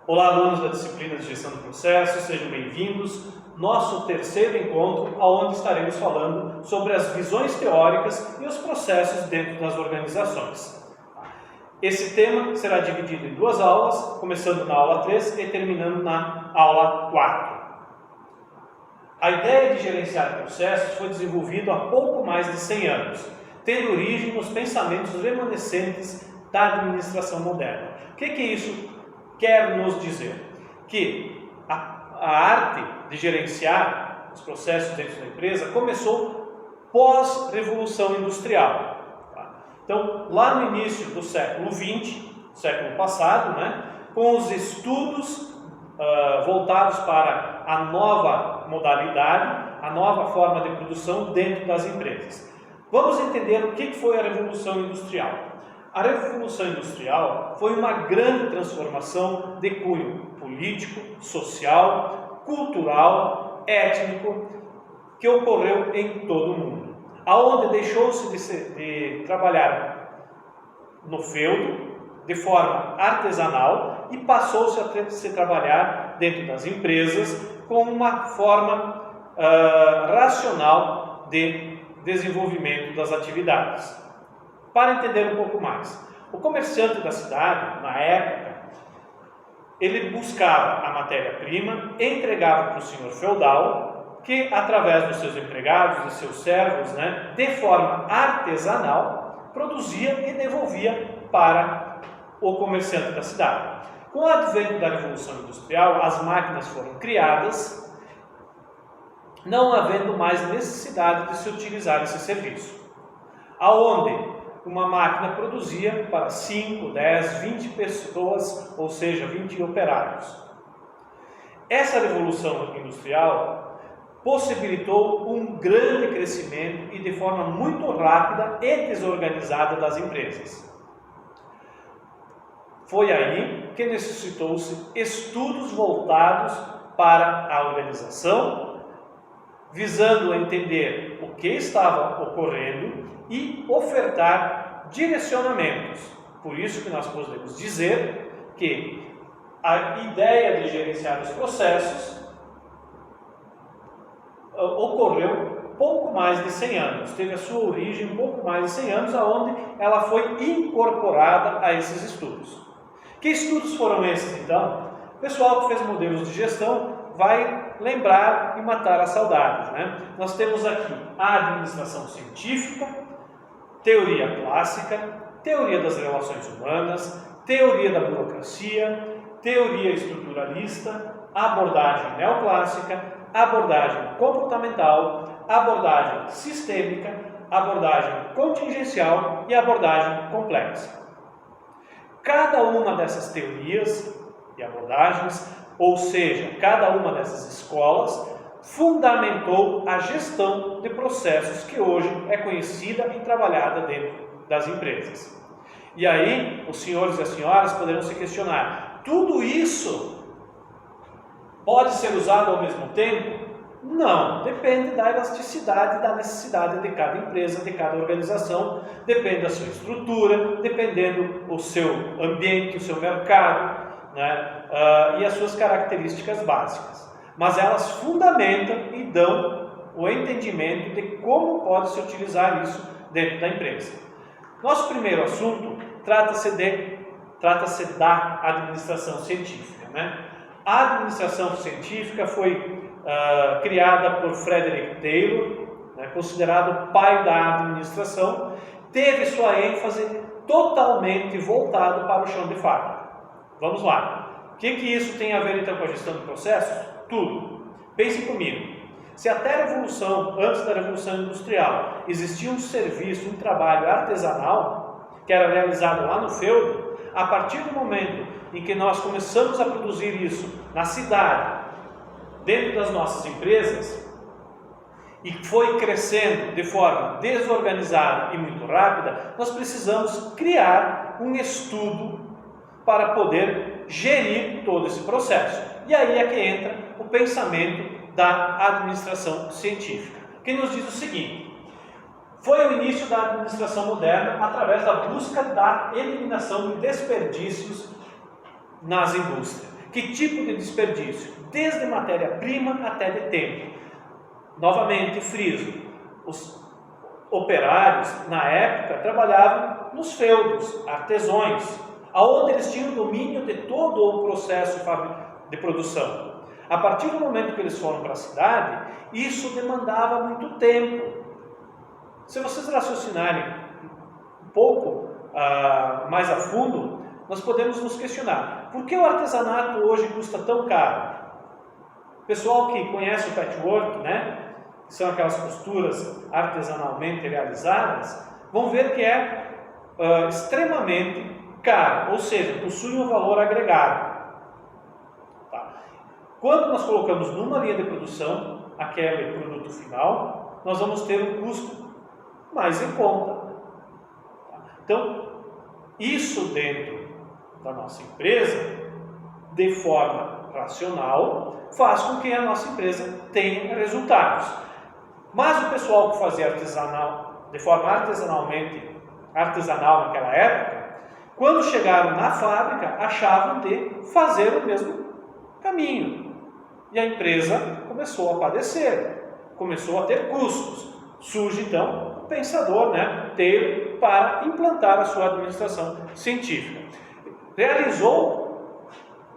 Olá, alunos da disciplina de Gestão de Processos, sejam bem-vindos. Nosso terceiro encontro, onde estaremos falando sobre as visões teóricas e os processos dentro das organizações. Esse tema será dividido em duas aulas, começando na aula 3 e terminando na aula 4. A ideia de gerenciar processos foi desenvolvida há pouco mais de 100 anos, tendo origem nos pensamentos remanescentes da administração moderna. O que isso quer nos dizer? Que a arte de gerenciar os processos dentro da empresa começou pós-revolução industrial. Então, lá no início do século XX, século passado, com os estudos voltados para a nova modalidade, a nova forma de produção dentro das empresas. Vamos entender o que foi a Revolução Industrial. A Revolução Industrial foi uma grande transformação de cunho político, social, cultural, étnico, que ocorreu em todo o mundo, aonde deixou-se de trabalhar no feudo de forma artesanal e passou-se a se trabalhar dentro das empresas com uma forma racional de desenvolvimento das atividades. Para entender um pouco mais, o comerciante da cidade, na época, ele buscava a matéria-prima, entregava para o senhor feudal, que através dos seus empregados, dos seus servos, de forma artesanal, produzia e devolvia para o comerciante da cidade. Com o advento da Revolução Industrial, as máquinas foram criadas, não havendo mais necessidade de se utilizar esse serviço, aonde uma máquina produzia para 5, 10, 20 pessoas, ou seja, 20 operários. Essa revolução industrial possibilitou um grande crescimento e de forma muito rápida e desorganizada das empresas. Foi aí que necessitou-se estudos voltados para a organização, visando entender o que estava ocorrendo e ofertar direcionamentos. Por isso que nós podemos dizer que a ideia de gerenciar os processos ocorreu pouco mais de 100 anos, teve a sua origem um pouco mais de 100 anos, aonde ela foi incorporada a esses estudos. Que estudos foram esses, então? O pessoal que fez modelos de gestão vai lembrar e matar as saudades. Nós temos aqui a administração científica, teoria clássica, teoria das relações humanas, teoria da burocracia, teoria estruturalista, abordagem neoclássica, abordagem comportamental, abordagem sistêmica, abordagem contingencial e abordagem complexa. Cada uma dessas teorias e abordagens, ou seja, cada uma dessas escolas, fundamentou a gestão de processos que hoje é conhecida e trabalhada dentro das empresas. E aí, os senhores e as senhoras poderão se questionar: tudo isso pode ser usado ao mesmo tempo? Não, depende da elasticidade e da necessidade de cada empresa, de cada organização, depende da sua estrutura, dependendo do seu ambiente, o seu mercado, e as suas características básicas. Mas elas fundamentam e dão o entendimento de como pode se utilizar isso dentro da empresa. Nosso primeiro assunto trata-se da administração científica. A administração científica foi criada por Frederick Taylor, considerado o pai da administração, teve sua ênfase totalmente voltado para o chão de fábrica. Vamos lá. O que isso tem a ver então com a gestão de processos? Tudo. Pense comigo. Se até a Revolução, antes da Revolução Industrial, existia um serviço, um trabalho artesanal, que era realizado lá no feudo, a partir do momento em que nós começamos a produzir isso na cidade, dentro das nossas empresas, e foi crescendo de forma desorganizada e muito rápida, nós precisamos criar um estudo para poder gerir todo esse processo. E aí é que entra o pensamento da administração científica, que nos diz o seguinte: foi o início da administração moderna através da busca da eliminação de desperdícios nas indústrias. Que tipo de desperdício? Desde matéria-prima até de tempo. Novamente, friso, os operários, na época, trabalhavam nos feudos, artesões, aonde eles tinham domínio de todo o processo de produção. A partir do momento que eles foram para a cidade, isso demandava muito tempo. Se vocês raciocinarem um pouco mais a fundo, nós podemos nos questionar: por que o artesanato hoje custa tão caro? O pessoal que conhece o patchwork, né, que são aquelas costuras artesanalmente realizadas, vão ver que é extremamente caro, ou seja, possui um valor agregado. Tá? Quando nós colocamos numa linha de produção aquele produto final, nós vamos ter um custo mais em conta. Tá? Então, isso dentro da nossa empresa, de forma racional, faz com que a nossa empresa tenha resultados. Mas o pessoal que fazia artesanal, de forma artesanal naquela época, quando chegaram na fábrica, achavam de fazer o mesmo caminho. E a empresa começou a padecer, começou a ter custos. Surge então o pensador, né, Taylor, para implantar a sua administração científica. Realizou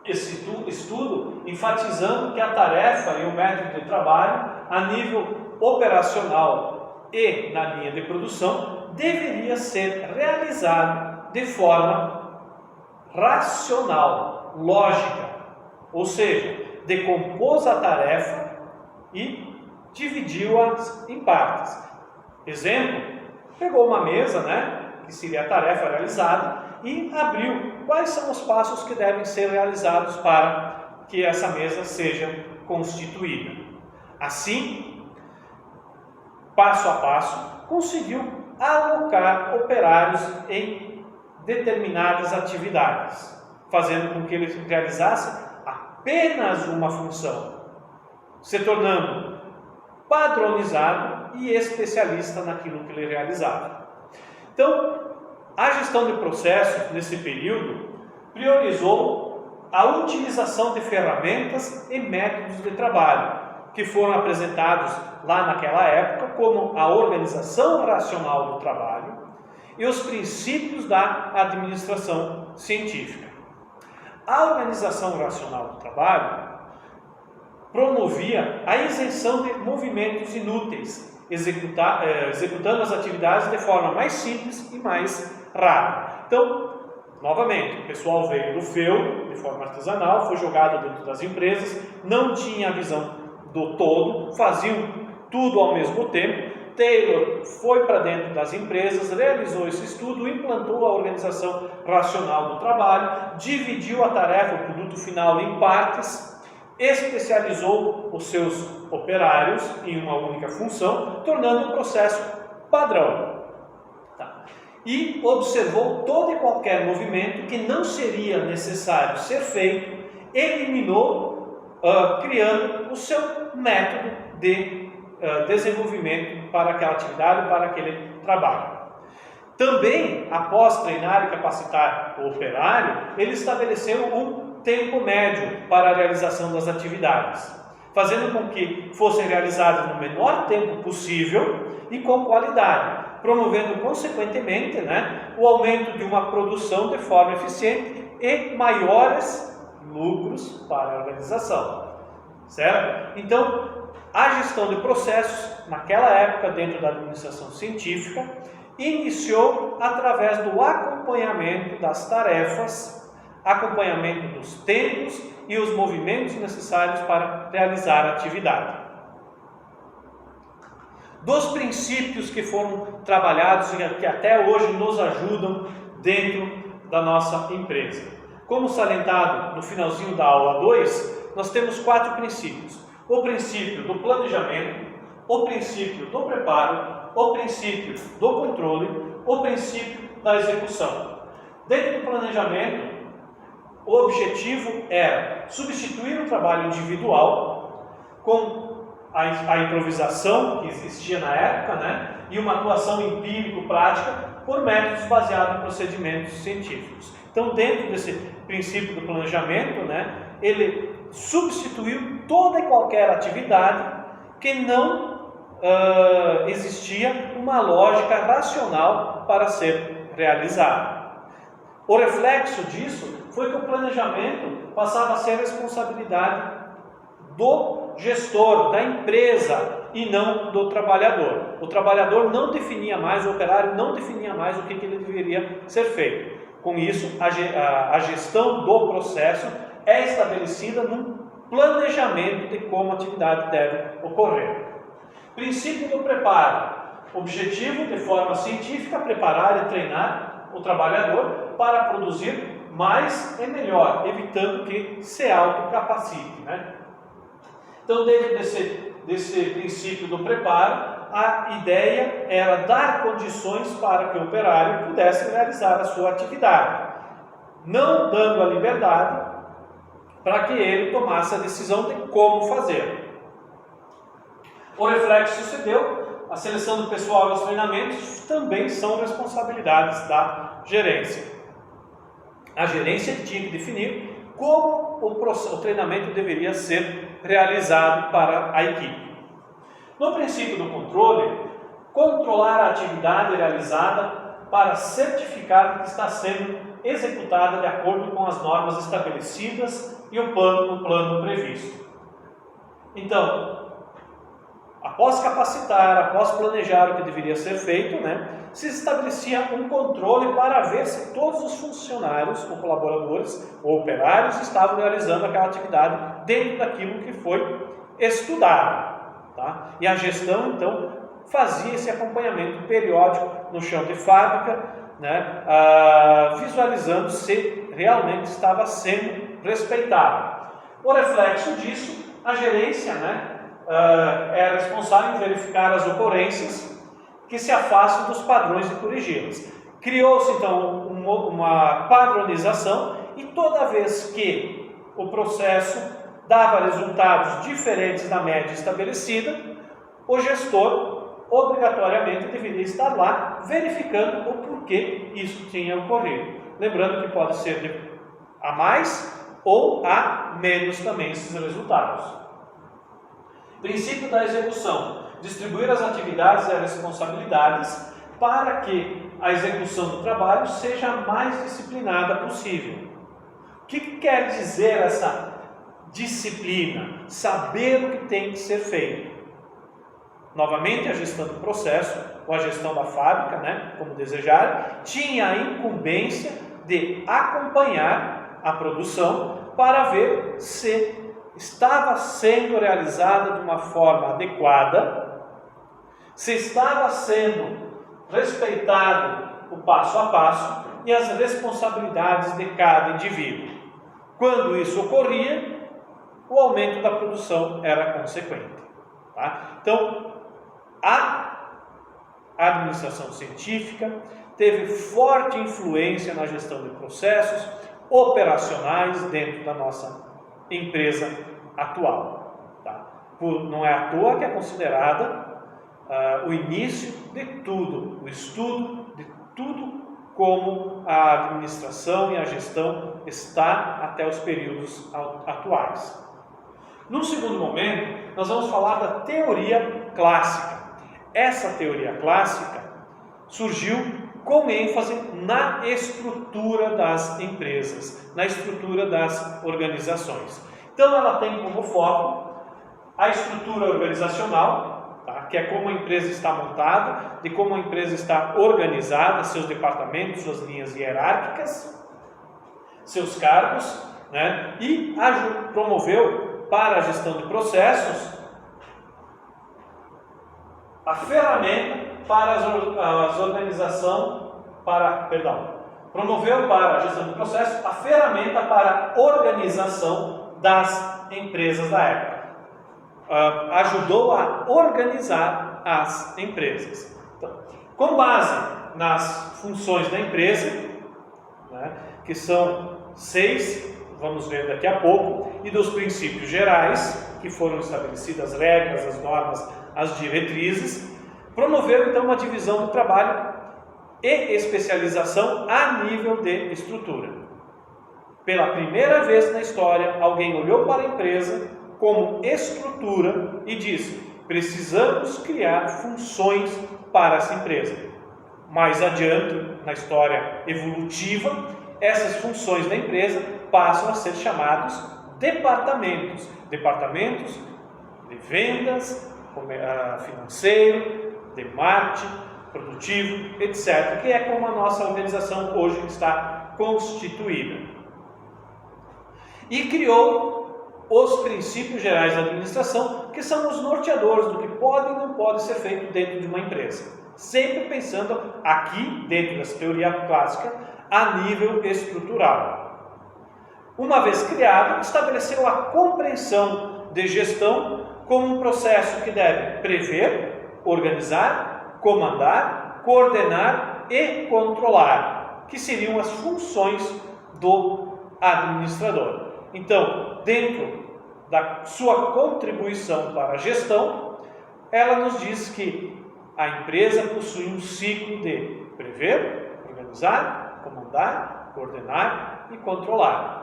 esse estudo enfatizando que a tarefa e o método de trabalho a nível operacional e na linha de produção deveria ser realizado de forma racional, lógica, ou seja, decompôs a tarefa e dividiu-as em partes. Exemplo, pegou uma mesa, né, que seria a tarefa realizada, e abriu quais são os passos que devem ser realizados para que essa mesa seja constituída. Assim, passo a passo, conseguiu alocar operários em determinadas atividades, fazendo com que eles realizassem apenas uma função, se tornando padronizado e especialista naquilo que ele realizava. Então, a gestão de processos, nesse período, priorizou a utilização de ferramentas e métodos de trabalho, que foram apresentados lá naquela época como a organização racional do trabalho e os princípios da administração científica. A organização racional do trabalho promovia a isenção de movimentos inúteis, executando as atividades de forma mais simples e mais rápida. Então, novamente, o pessoal veio do feudo, de forma artesanal, foi jogado dentro das empresas, não tinha a visão do todo, faziam tudo ao mesmo tempo. Taylor foi para dentro das empresas, realizou esse estudo, implantou a organização racional do trabalho, dividiu a tarefa, o produto final, em partes, especializou os seus operários em uma única função, tornando o processo padrão. Tá. E observou todo e qualquer movimento que não seria necessário ser feito, eliminou, criando o seu método de desenvolvimento para aquela atividade, para aquele trabalho. Também, após treinar e capacitar o operário, ele estabeleceu um tempo médio para a realização das atividades, fazendo com que fossem realizadas no menor tempo possível e com qualidade, promovendo consequentemente, o aumento de uma produção de forma eficiente e maiores lucros para a organização, certo? Então, a gestão de processos, naquela época, dentro da administração científica, iniciou através do acompanhamento das tarefas, acompanhamento dos tempos e os movimentos necessários para realizar a atividade. Dos princípios que foram trabalhados e que até hoje nos ajudam dentro da nossa empresa. Como salientado no finalzinho da aula 2, nós temos 4 princípios. O princípio do planejamento, o princípio do preparo, o princípio do controle, o princípio da execução. Dentro do planejamento, o objetivo era substituir o trabalho individual com a improvisação que existia na época, e uma atuação empírico-prática por métodos baseados em procedimentos científicos. Então, dentro desse princípio do planejamento, né, ele substituiu toda e qualquer atividade que não existia uma lógica racional para ser realizada. O reflexo disso foi que o planejamento passava a ser responsabilidade do gestor, da empresa, e não do trabalhador. O trabalhador não definia mais, o operário não definia mais o que ele deveria ser feito. Com isso, a gestão do processo é estabelecida num planejamento de como a atividade deve ocorrer. Princípio do preparo. Objetivo, de forma científica, preparar e treinar o trabalhador para produzir mais e melhor, evitando que se autocapacite, né? Então, dentro desse princípio do preparo, a ideia era dar condições para que o operário pudesse realizar a sua atividade, não dando a liberdade para que ele tomasse a decisão de como fazer. O reflexo se deu, a seleção do pessoal e os treinamentos também são responsabilidades da gerência. A gerência tinha que definir como o treinamento deveria ser realizado para a equipe. No princípio do controle, controlar a atividade realizada para certificar que está sendo executada de acordo com as normas estabelecidas e o plano previsto. Então, após capacitar, após planejar o que deveria ser feito, se estabelecia um controle para ver se todos os funcionários, ou colaboradores, ou operários estavam realizando aquela atividade dentro daquilo que foi estudado. Tá? E a gestão, então, fazia esse acompanhamento periódico no chão de fábrica, visualizando se realmente estava sendo respeitado. O reflexo disso, a gerência é responsável em verificar as ocorrências que se afastam dos padrões e corrigi-las. Criou-se, então, uma padronização e toda vez que o processo dava resultados diferentes da média estabelecida, o gestor obrigatoriamente deveria estar lá verificando o porquê isso tinha ocorrido. Lembrando que pode ser a mais ou a menos também esses resultados. Princípio da execução. Distribuir as atividades e as responsabilidades para que a execução do trabalho seja a mais disciplinada possível. O que quer dizer essa disciplina? Saber o que tem que ser feito. Novamente, a gestão do processo, ou a gestão da fábrica, como desejar, tinha a incumbência de acompanhar a produção para ver se estava sendo realizada de uma forma adequada, se estava sendo respeitado o passo a passo e as responsabilidades de cada indivíduo. Quando isso ocorria, o aumento da produção era consequente. Tá? Então, a administração científica teve forte influência na gestão de processos operacionais dentro da nossa empresa atual. Tá? Não é à toa que é considerada o início de tudo, o estudo de tudo como a administração e a gestão está até os períodos atuais. Num segundo momento, nós vamos falar da teoria clássica. Essa teoria clássica surgiu com ênfase na estrutura das empresas, na estrutura das organizações. Então, ela tem como foco a estrutura organizacional, tá? Que é como a empresa está montada, de como a empresa está organizada, seus departamentos, suas linhas hierárquicas, seus cargos, e promoveu para a gestão de processos a ferramenta para promoveu para a gestão do processo a ferramenta para a organização das empresas da época. Ajudou a organizar as empresas. Então, com base nas funções da empresa, que são 6, vamos ver daqui a pouco, e dos princípios gerais, que foram estabelecidas as regras, as normas, as diretrizes, promoveu então uma divisão do trabalho e especialização a nível de estrutura. Pela primeira vez na história, alguém olhou para a empresa como estrutura e disse: precisamos criar funções para essa empresa. Mais adiante, na história evolutiva, essas funções da empresa passam a ser chamados departamentos. Departamentos de vendas, financeiro, de marketing, produtivo, etc. Que é como a nossa organização hoje está constituída. E criou os princípios gerais da administração, que são os norteadores do que pode e não pode ser feito dentro de uma empresa. Sempre pensando aqui, dentro dessa teoria clássica, a nível estrutural. Uma vez criado, estabeleceu a compreensão de gestão como um processo que deve prever, organizar, comandar, coordenar e controlar, que seriam as funções do administrador. Então, dentro da sua contribuição para a gestão, ela nos diz que a empresa possui um ciclo de prever, organizar, comandar, coordenar e controlar.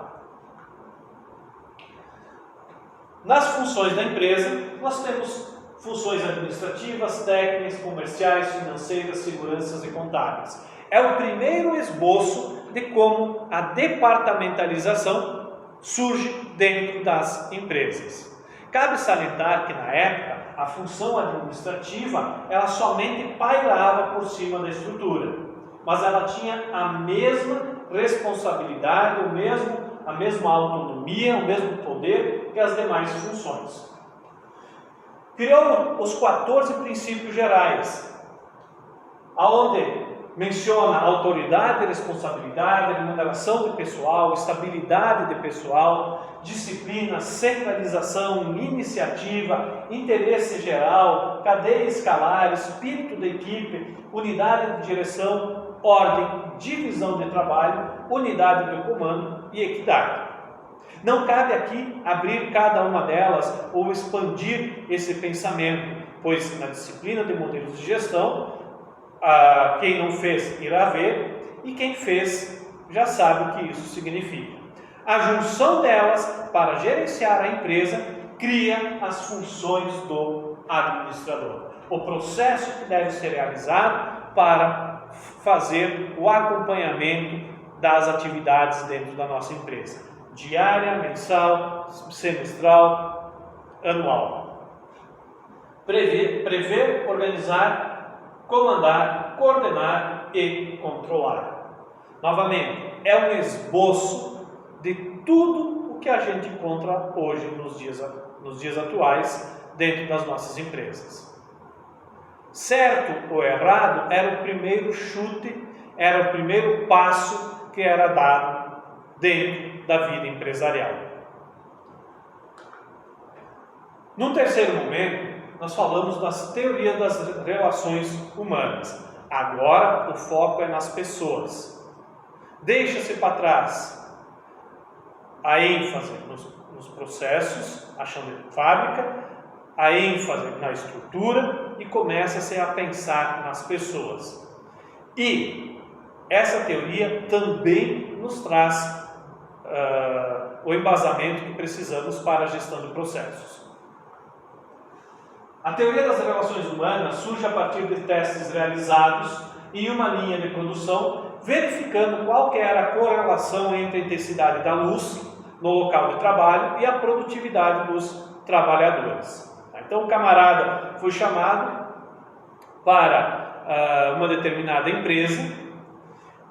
Nas funções da empresa, nós temos funções administrativas, técnicas, comerciais, financeiras, seguranças e contábeis. É o primeiro esboço de como a departamentalização surge dentro das empresas. Cabe salientar que, na época, a função administrativa ela somente pairava por cima da estrutura, mas ela tinha a mesma responsabilidade, a mesma autonomia, o mesmo poder que as demais funções. Criou os 14 princípios gerais, aonde menciona autoridade, responsabilidade, remuneração de pessoal, estabilidade de pessoal, disciplina, centralização, iniciativa, interesse geral, cadeia escalar, espírito da equipe, unidade de direção, ordem, divisão de trabalho, unidade de comando e equidade. Não cabe aqui abrir cada uma delas ou expandir esse pensamento, pois na disciplina de modelos de gestão, quem não fez irá ver, e quem fez já sabe o que isso significa. A junção delas para gerenciar a empresa cria as funções do administrador. O processo que deve ser realizado para fazer o acompanhamento das atividades dentro da nossa empresa. Diária, mensal, semestral, anual. Prever, organizar, comandar, coordenar e controlar. Novamente, é um esboço de tudo o que a gente encontra hoje nos dias atuais dentro das nossas empresas. Certo ou errado era o primeiro chute, era o primeiro passo que era dado dentro da vida empresarial. No terceiro momento, nós falamos das teorias das relações humanas. Agora o foco é nas pessoas. Deixa-se para trás a ênfase nos processos, a chão de fábrica, a ênfase na estrutura e começa-se a pensar nas pessoas. E essa teoria também nos traz o embasamento que precisamos para a gestão de processos. A teoria das relações humanas surge a partir de testes realizados em uma linha de produção, verificando qual que era a correlação entre a intensidade da luz no local de trabalho e a produtividade dos trabalhadores. Então o camarada foi chamado para uma determinada empresa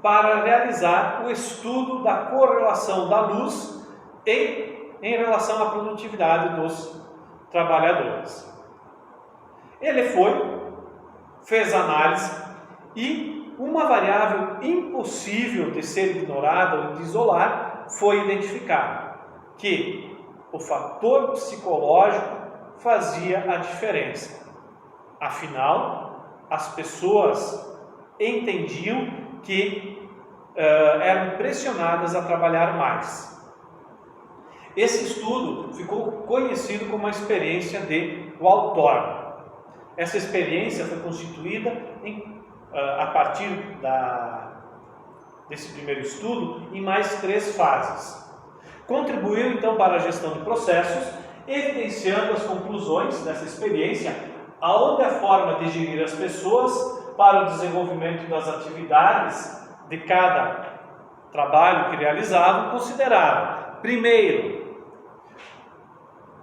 para realizar o estudo da correlação da luz em relação à produtividade dos trabalhadores. Ele fez análise e uma variável impossível de ser ignorada ou de isolar foi identificada, que o fator psicológico fazia a diferença. Afinal, as pessoas entendiam que eram pressionadas a trabalhar mais. Esse estudo ficou conhecido como a experiência de Walthorn. Essa experiência foi constituída a partir desse primeiro estudo em mais 3 fases. Contribuiu então para a gestão de processos, evidenciando as conclusões dessa experiência, aonde a forma de gerir as pessoas para o desenvolvimento das atividades de cada trabalho que realizavam, considerava, primeiro,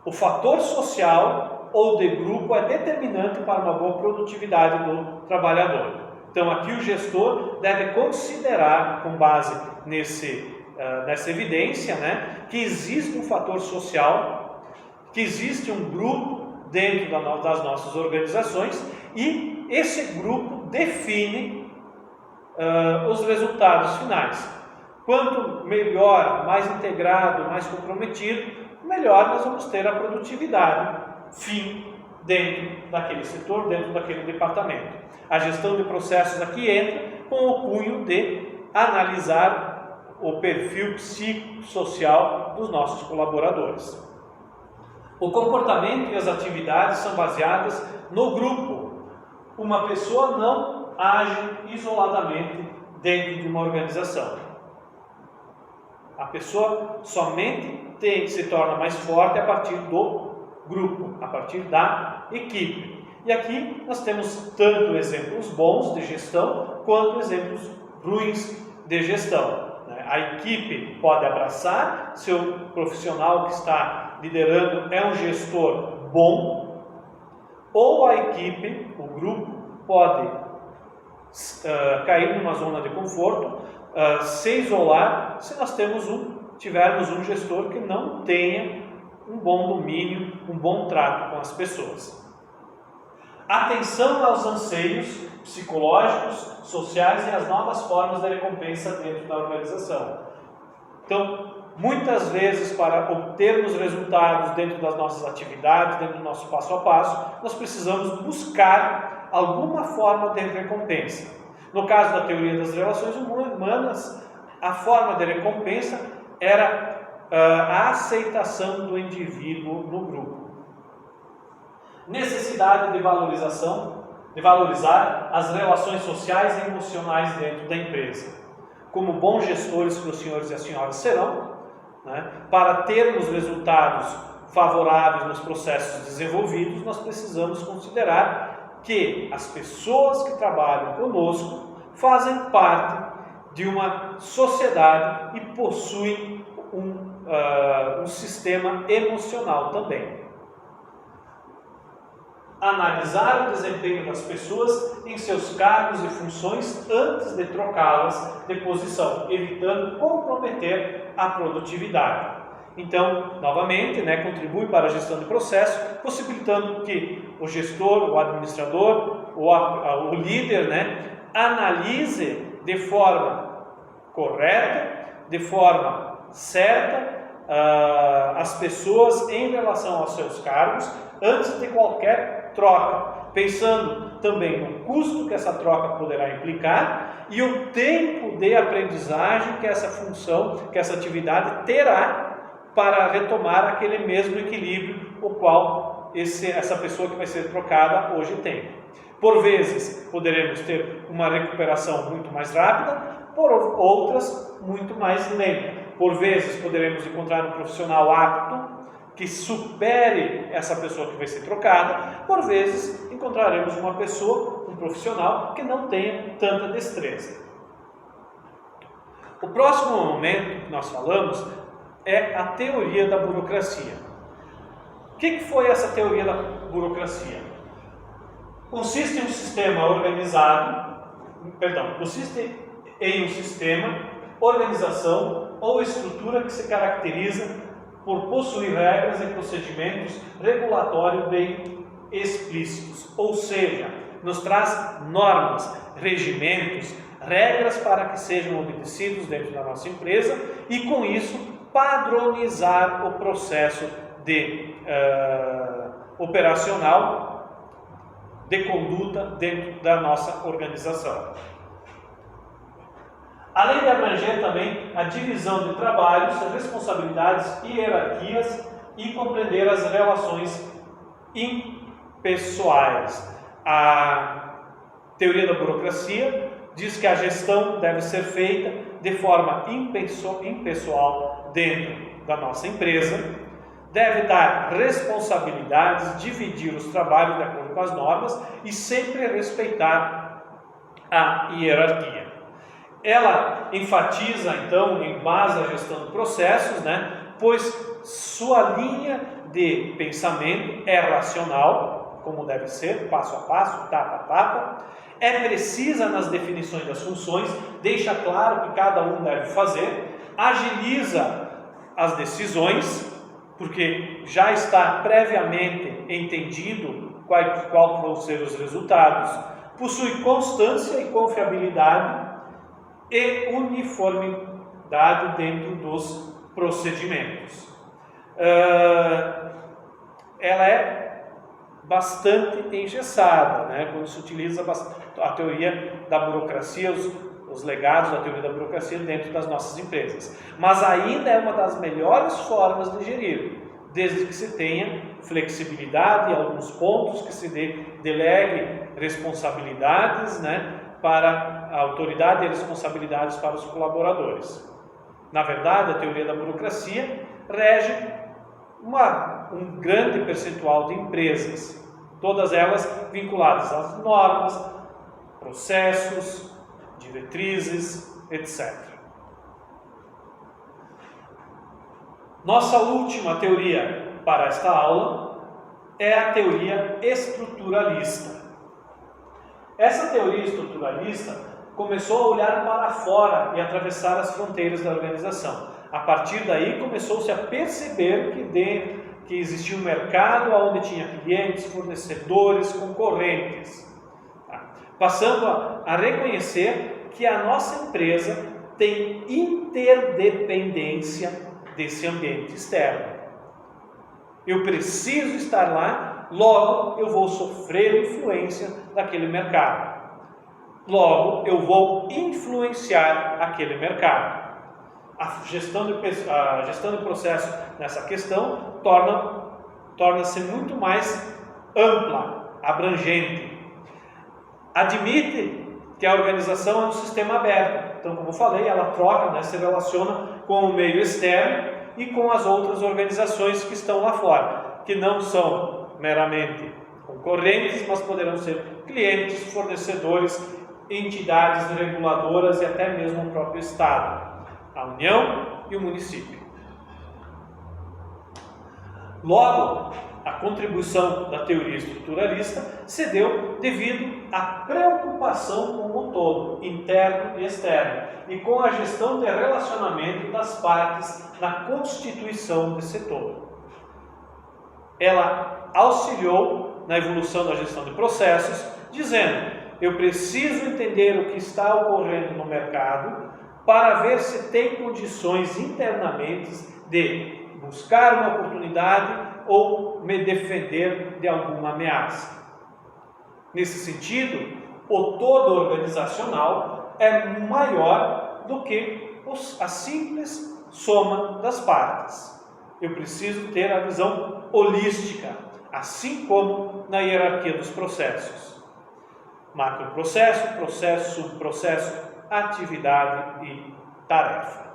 o fator social ou de grupo é determinante para uma boa produtividade do trabalhador. Então aqui o gestor deve considerar, com base nessa evidência, né, que existe um fator social, que existe um grupo dentro das nossas organizações e esse grupo define os resultados finais. Quanto melhor, mais integrado, mais comprometido, melhor nós vamos ter a produtividade fim dentro daquele setor, dentro daquele departamento. A gestão de processos aqui entra com o cunho de analisar o perfil psicossocial dos nossos colaboradores. O comportamento e as atividades são baseadas no grupo. Uma pessoa não age isoladamente dentro de uma organização. A pessoa somente se torna mais forte a partir do grupo, a partir da equipe. E aqui nós temos tanto exemplos bons de gestão, quanto exemplos ruins de gestão. A equipe pode abraçar, se o profissional que está liderando é um gestor bom, ou a equipe, o grupo, pode cair numa zona de conforto, se isolar, se nós tivermos um gestor que não tenha um bom domínio, um bom trato com as pessoas. Atenção aos anseios psicológicos, sociais e às novas formas de recompensa dentro da organização. Então, muitas vezes, para obtermos resultados dentro das nossas atividades, dentro do nosso passo a passo, nós precisamos buscar alguma forma de recompensa. No caso da teoria das relações humanas, a forma de recompensa era a aceitação do indivíduo no grupo. Necessidade de valorizar as relações sociais e emocionais dentro da empresa. Como bons gestores que os senhores e as senhoras serão, né, para termos resultados favoráveis nos processos desenvolvidos, nós precisamos considerar que as pessoas que trabalham conosco fazem parte de uma sociedade e possuem um sistema emocional também. Analisar o desempenho das pessoas em seus cargos e funções antes de trocá-las de posição, evitando comprometer a produtividade. Então, novamente, contribui para a gestão de processo, possibilitando que o gestor, o administrador, o líder, analise de forma correta, de forma certa, as pessoas em relação aos seus cargos, antes de qualquer troca, pensando também no custo que essa troca poderá implicar e o tempo de aprendizagem que essa função, que essa atividade terá para retomar aquele mesmo equilíbrio o qual essa pessoa que vai ser trocada hoje tem. Por vezes poderemos ter uma recuperação muito mais rápida, por outras muito mais lenta. Por vezes poderemos encontrar um profissional apto que supere essa pessoa que vai ser trocada. Por vezes encontraremos uma pessoa, um profissional que não tenha tanta destreza. O próximo momento que nós falamos é a teoria da burocracia. O que foi essa teoria da burocracia? Consiste em um sistema organização ou estrutura que se caracteriza por possuir regras e procedimentos regulatórios bem explícitos, ou seja, nos traz normas, regimentos, regras para que sejam obedecidos dentro da nossa empresa e, com isso, padronizar o processo operacional de conduta dentro da nossa organização. Além de abranger também a divisão de trabalhos, responsabilidades e hierarquias e compreender as relações impessoais. A teoria da burocracia diz que a gestão deve ser feita de forma impessoal dentro da nossa empresa, deve dar responsabilidades, dividir os trabalhos de acordo com as normas e sempre respeitar a hierarquia. Ela enfatiza, então, em base à gestão de processos, pois sua linha de pensamento é racional, como deve ser, passo a passo, etapa a etapa, é precisa nas definições das funções, deixa claro o que cada um deve fazer, agiliza as decisões, porque já está previamente entendido qual vão ser os resultados, possui constância e confiabilidade e uniformidade dentro dos procedimentos. Ela é bastante engessada, quando se utiliza a teoria da burocracia, os legados da teoria da burocracia dentro das nossas empresas. Mas ainda é uma das melhores formas de gerir, desde que se tenha flexibilidade em alguns pontos, que se delegue responsabilidades, para a autoridade e responsabilidades para os colaboradores. Na verdade, a teoria da burocracia rege um grande percentual de empresas, todas elas vinculadas às normas, processos, diretrizes, etc. Nossa última teoria para esta aula é a teoria estruturalista. Essa teoria estruturalista começou a olhar para fora e atravessar as fronteiras da organização. A partir daí começou-se a perceber que existia um mercado onde tinha clientes, fornecedores, concorrentes. Passando a reconhecer que a nossa empresa tem interdependência desse ambiente externo. Eu preciso estar lá, logo eu vou sofrer influência daquele mercado. Logo eu vou influenciar aquele mercado. A gestão de processo nessa questão torna-se muito mais ampla, abrangente. Admite que a organização é um sistema aberto. Então, como eu falei, ela troca, se relaciona com o meio externo e com as outras organizações que estão lá fora, que não são meramente concorrentes, mas poderão ser clientes, fornecedores, entidades reguladoras e até mesmo o próprio Estado, a União e o município. Logo, a contribuição da teoria estruturalista se deu devido à preocupação com o todo, interno e externo, e com a gestão de relacionamento das partes na constituição desse todo. Ela auxiliou na evolução da gestão de processos, dizendo: eu preciso entender o que está ocorrendo no mercado para ver se tem condições internamente de buscar uma oportunidade ou me defender de alguma ameaça. Nesse sentido, o todo organizacional é maior do que a simples soma das partes. Eu preciso ter a visão holística, assim como na hierarquia dos processos. Macroprocesso, processo, subprocesso, atividade e tarefa.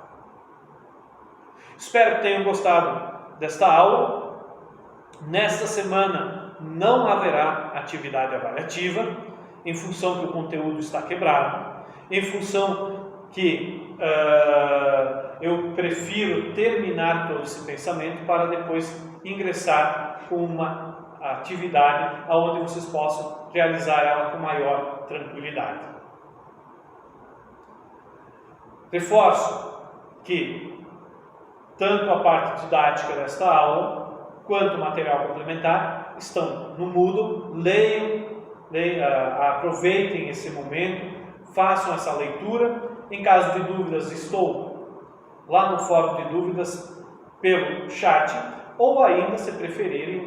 Espero que tenham gostado desta aula. Nesta semana não haverá atividade avaliativa, em função que o conteúdo está quebrado, em função que eu prefiro terminar todo esse pensamento para depois ingressar com uma atividade onde vocês possam realizar ela com maior tranquilidade. Reforço que tanto a parte didática desta aula quanto o material complementar estão no Moodle. Leiam, aproveitem esse momento, façam essa leitura. Em caso de dúvidas, estou lá no fórum de dúvidas pelo chat, ou ainda, se preferirem,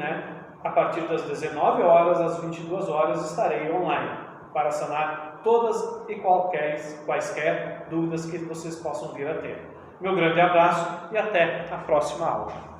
a partir das 19 horas às 22 horas estarei online para sanar todas e quaisquer dúvidas que vocês possam vir a ter. Meu grande abraço e até a próxima aula.